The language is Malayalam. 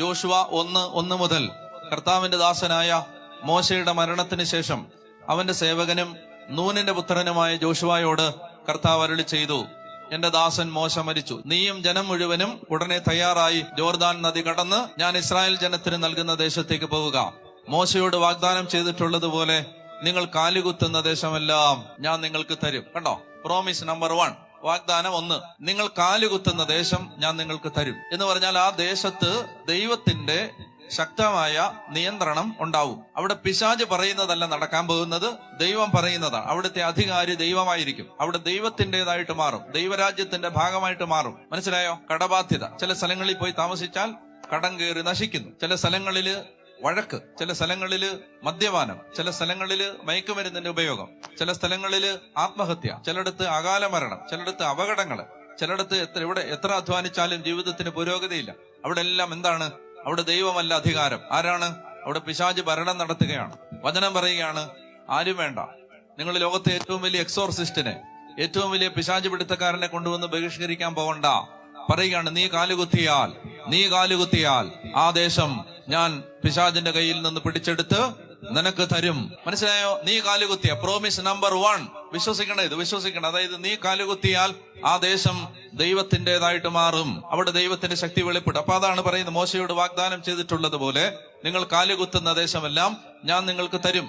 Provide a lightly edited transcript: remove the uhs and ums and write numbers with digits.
ജോഷുവ 1:1 മുതൽ കർത്താവിന്റെ ദാസനായ മോശയുടെ മരണത്തിന് ശേഷം അവന്റെ സേവകനും നൂനിന്റെ പുത്രനുമായ ജോഷുവയോട് കർത്താവ് അരുളി ചെയ്തു, എന്റെ ദാസൻ മോശ മരിച്ചു. നീയും ജനം മുഴുവനും ഉടനെ തയ്യാറായി ജോർദാൻ നദി കടന്ന് ഞാൻ ഇസ്രായേൽ ജനത്തിന് നൽകുന്ന ദേശത്തേക്ക് പോവുക. മോശയോട് വാഗ്ദാനം ചെയ്തിട്ടുള്ളതുപോലെ നിങ്ങൾ കാലുകുത്തുന്ന ദേശമെല്ലാം ഞാൻ നിങ്ങൾക്ക് തരും. കണ്ടോ, പ്രോമിസ് നമ്പർ 1, വാഗ്ദാനം 1, നിങ്ങൾ കാലുകുത്തുന്ന ദേശം ഞാൻ നിങ്ങൾക്ക് തരും എന്ന് പറഞ്ഞാൽ ആ ദേശത്ത് ദൈവത്തിന്റെ ശക്തമായ നിയന്ത്രണം ഉണ്ടാവും. അവിടെ പിശാച് പറയുന്നതല്ല നടക്കാൻ പോകുന്നത്, ദൈവം പറയുന്നതാണ്. അവിടുത്തെ അധികാരി ദൈവമായിരിക്കും. അവിടെ ദൈവത്തിൻ്റെതായിട്ട് മാറും, ദൈവരാജ്യത്തിന്റെ ഭാഗമായിട്ട് മാറും. മനസ്സിലായോ? കടബാധ്യത. ചില സ്ഥലങ്ങളിൽ പോയി താമസിച്ചാൽ കടം കയറി നശിക്കുന്നു. ചില സ്ഥലങ്ങളില് വഴക്ക്, ചില സ്ഥലങ്ങളില് മദ്യപാനം, ചില സ്ഥലങ്ങളില് മയക്കുമരുന്നിന്റെ ഉപയോഗം, ചില സ്ഥലങ്ങളില് ആത്മഹത്യ, ചിലയിടത്ത് അകാല മരണം, ചിലയിടത്ത് അപകടങ്ങള്, ചിലയിടത്ത് എത്ര അധ്വാനിച്ചാലും ജീവിതത്തിന് പുരോഗതിയില്ല. അവിടെ എല്ലാം എന്താണ്? അവിടെ ദൈവമല്ല അധികാരം. ആരാണ്? അവിടെ പിശാച് ഭരണം നടത്തുകയാണ്. വചനം പറയുകയാണ്, ആരും വേണ്ട, നിങ്ങൾ ലോകത്തെ ഏറ്റവും വലിയ എക്സോർസിസ്റ്റിനെ, ഏറ്റവും വലിയ പിശാച് പിടുത്തക്കാരനെ കൊണ്ടുവന്ന് ബഹിഷ്കരിക്കാൻ പോകണ്ട. പറയുകയാണ്, നീ കാലുകുത്തിയാൽ ആ ദേശം ഞാൻ പിശാചിന്റെ കയ്യിൽ നിന്ന് പിടിച്ചെടുത്ത് നിനക്ക് തരും. മനസ്സിലായോ? നീ കാലുകുത്തിയ പ്രോമിസ് നമ്പർ 1. വിശ്വസിക്കണം. അതായത് നീ കാലുകുത്തിയാൽ ആ ദേശം ദൈവത്തിൻ്റെതായിട്ട് മാറും. അവിടെ ദൈവത്തിന്റെ ശക്തി വെളിപ്പെടും. അപ്പൊ അതാണ് പറയുന്നത്, മോശയോട് വാഗ്ദാനം ചെയ്തിട്ടുള്ളത് പോലെ നിങ്ങൾ കാലുകുത്തുന്ന ദേശമെല്ലാം ഞാൻ നിങ്ങൾക്ക് തരും.